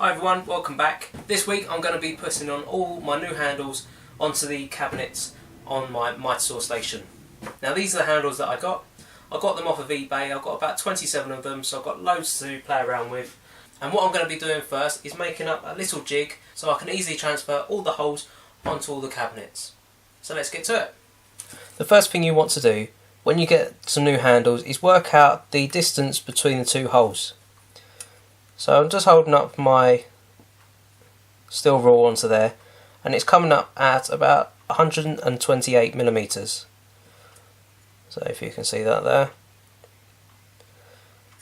Hi everyone, welcome back. This week I'm going to be putting on all my new handles onto the cabinets on my Mitre Saw station. Now these are the handles that I got. I got them off of eBay. I've got about 27 of them, so I've got loads to play around with. And what I'm going to be doing first is making up a little jig so I can easily transfer all the holes onto all the cabinets. So let's get to it. The first thing you want to do when you get some new handles is work out the distance between the two holes. So I'm just holding up my steel rule onto there, and it's coming up at about 128 millimeters. So if you can see that there.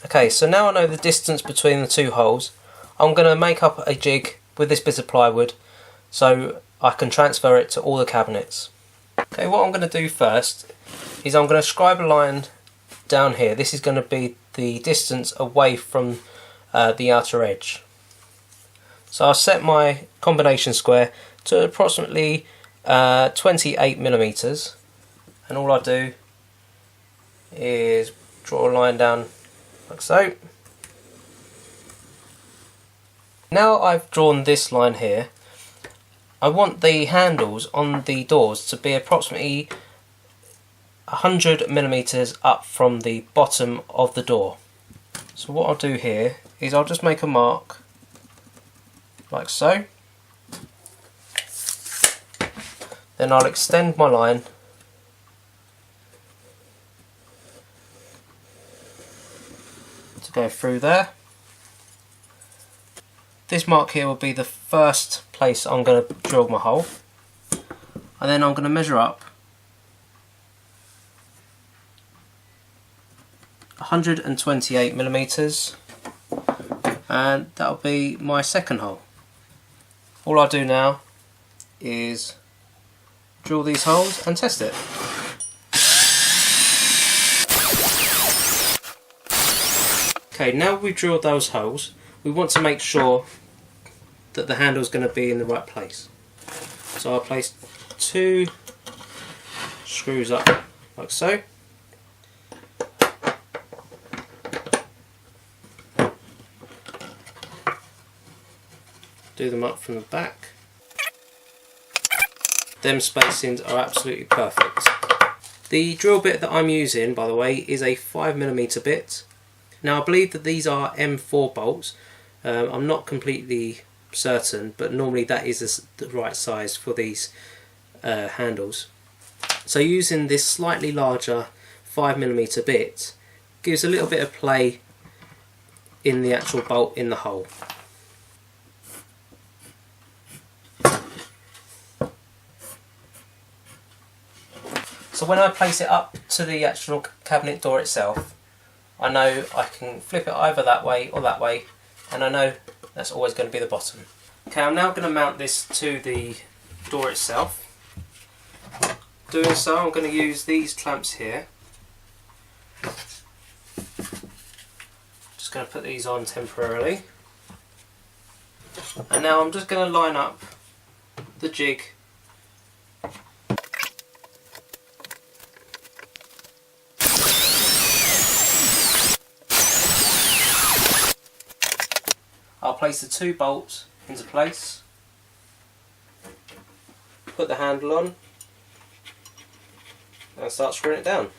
Okay, so now I know the distance between the two holes. I'm going to make up a jig with this bit of plywood so I can transfer it to all the cabinets. Okay, what I'm going to do first is I'm going to scribe a line down here. This is going to be the distance away from the outer edge. So I'll set my combination square to approximately 28 millimeters, and all I do is draw a line down like so. Now I've drawn this line here, I want the handles on the doors to be approximately 100 millimeters up from the bottom of the door. So what I'll do here is I'll just make a mark like so. Then I'll extend my line to go through there. This mark here will be the first place I'm going to drill my hole, and then I'm going to measure up 128 millimeters, and that'll be my second hole. All I do now is drill these holes and test it. Okay, now we've drilled those holes, we want to make sure that the handle is going to be in the right place. So I'll place 2 screws up like so. Do them up from the back. Them spacings are absolutely perfect. The drill bit that I'm using, by the way, is a 5mm bit. Now I believe that these are M4 bolts. I'm not completely certain, but normally that is the right size for these handles. So using this slightly larger 5mm bit gives a little bit of play in the actual bolt in the hole. So when I place it up to the actual cabinet door itself, I know I can flip it either that way or that way, and I know that's always going to be the bottom. Okay, I'm now going to mount this to the door itself. Doing so, I'm going to use these clamps here. Just going to put these on temporarily. And now I'm just going to line up the jig . I'll place the 2 bolts into place, put the handle on and start screwing it down.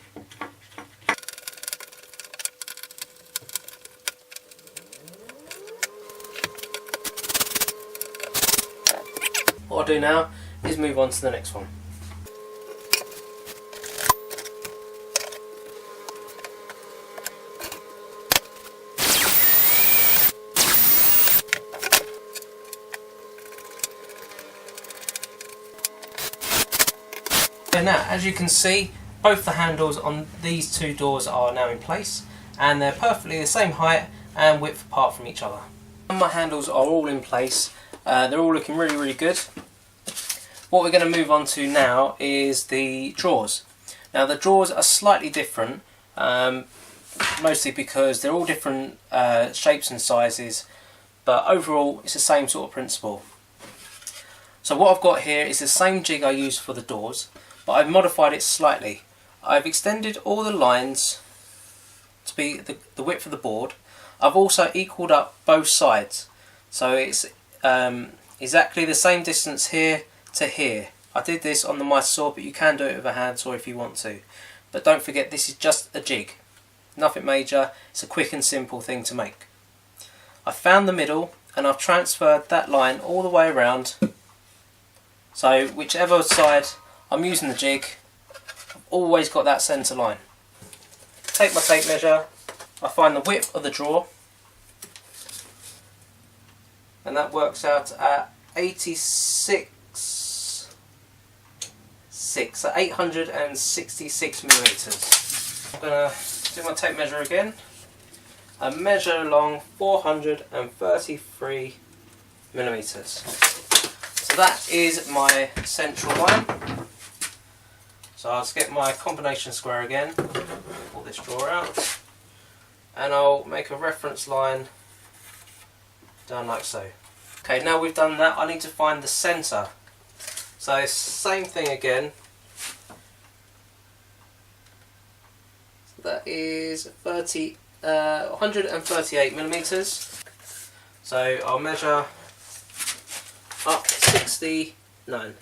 What I'll do now is move on to the next one. So now, as you can see, both the handles on these 2 doors are now in place, and they're perfectly the same height and width apart from each other. And my handles are all in place. They're all looking really good. What we're going to move on to now is the drawers. Now the drawers are slightly different, mostly because they're all different shapes and sizes, but overall it's the same sort of principle. So what I've got here is the same jig I used for the doors, but I've modified it slightly. I've extended all the lines to be the width of the board. I've also equalled up both sides. So it's exactly the same distance here to here. I did this on the mitre saw, but you can do it with a hand saw if you want to. But don't forget, this is just a jig. Nothing major, it's a quick and simple thing to make. I found the middle and I've transferred that line all the way around. So whichever side I'm using the jig, I've always got that centre line. Take my tape measure, I find the width of the drawer, and that works out at 866 millimetres. I'm going to do my tape measure again. I measure along 433 millimetres. So that is my central line. So I'll just get my combination square again, pull this drawer out, and I'll make a reference line down like so. Okay, now we've done that, I need to find the centre. So same thing again. So that is 138 millimetres. So I'll measure up 69.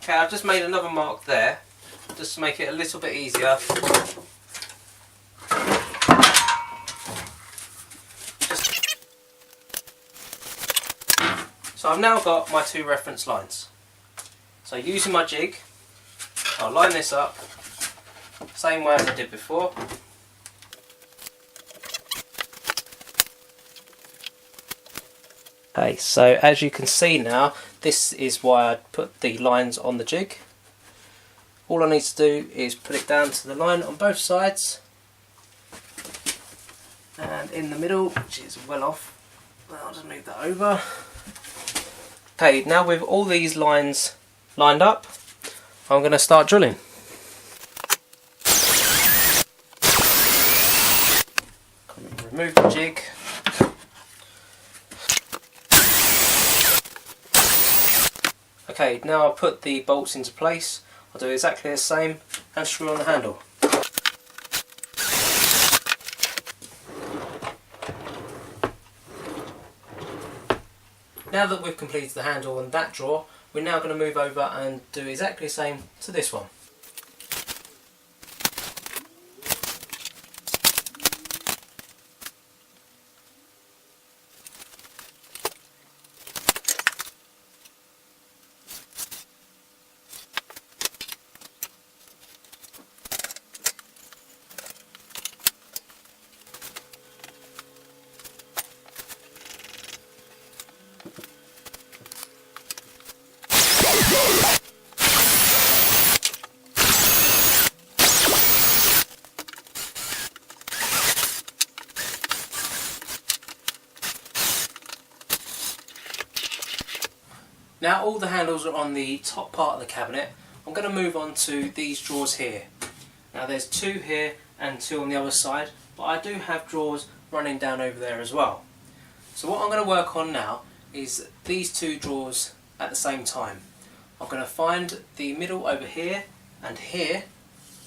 Okay, I've just made another mark there, just to make it a little bit easier. So I've now got my two reference lines. So using my jig, I'll line this up, same way as I did before. Okay, so as you can see now, this is why I put the lines on the jig. All I need to do is put it down to the line on both sides, and in the middle, which is well off, I'll just move that over. Okay, now with all these lines lined up, I'm going to start drilling. Remove the jig. Okay, now I'll put the bolts into place. I'll do exactly the same and screw on the handle. Now that we've completed the handle on that drawer, we're now going to move over and do exactly the same to this one. Now all the handles are on the top part of the cabinet. I'm going to move on to these drawers here. Now there's two here and two on the other side, but I do have drawers running down over there as well. So what I'm going to work on now is these two drawers at the same time. I'm going to find the middle over here and here,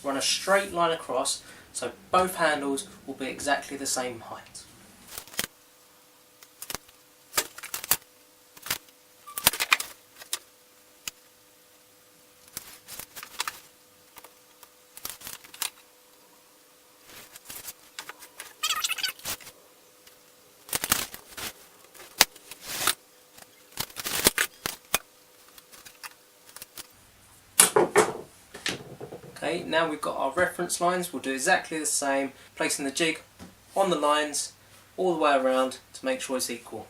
run a straight line across, so both handles will be exactly the same height. Okay, now we've got our reference lines, we'll do exactly the same, placing the jig on the lines all the way around to make sure it's equal.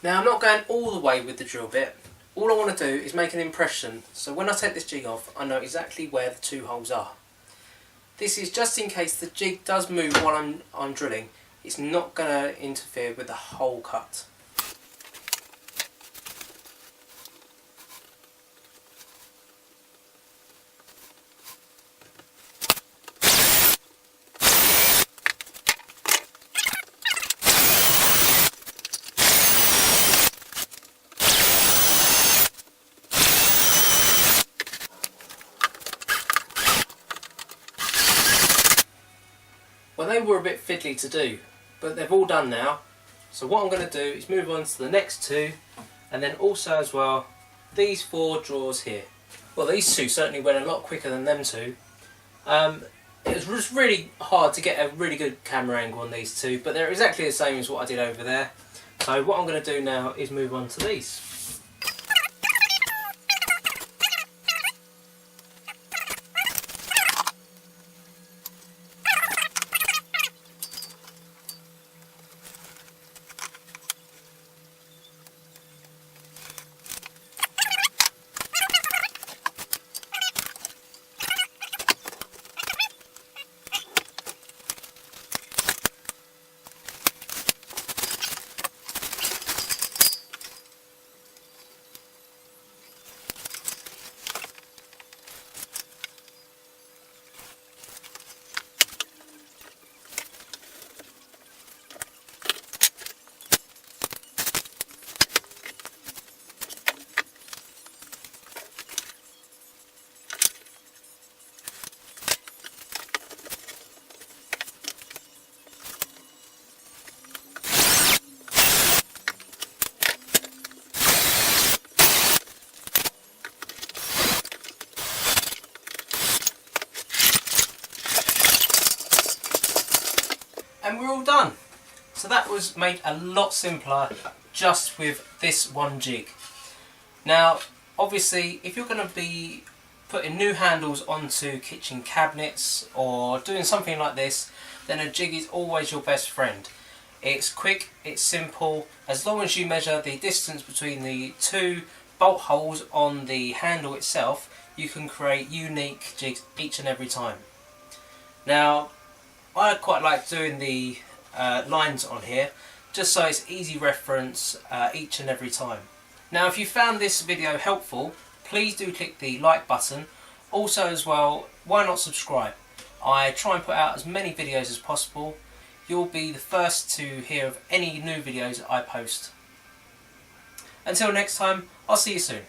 Now I'm not going all the way with the drill bit. All I want to do is make an impression, so when I take this jig off I know exactly where the two holes are. This is just in case the jig does move while I'm drilling, it's not going to interfere with the hole cut. were a bit fiddly to do, but they've all done now. So what I'm going to do is move on to the next two, and then also as well these 4 drawers here. Well, these two certainly went a lot quicker than them two. It was just really hard to get a really good camera angle on these two, but they're exactly the same as what I did over there. So what I'm going to do now is move on to these. And we're all done. So that was made a lot simpler just with this one jig. Now obviously if you're going to be putting new handles onto kitchen cabinets or doing something like this, then a jig is always your best friend. It's quick, it's simple. As long as you measure the distance between the 2 bolt holes on the handle itself, you can create unique jigs each and every time. Now I quite like doing the lines on here just so it's easy reference each and every time. Now if you found this video helpful, please do click the like button. Also as well, why not subscribe? I try and put out as many videos as possible. You'll be the first to hear of any new videos I post. Until next time, I'll see you soon.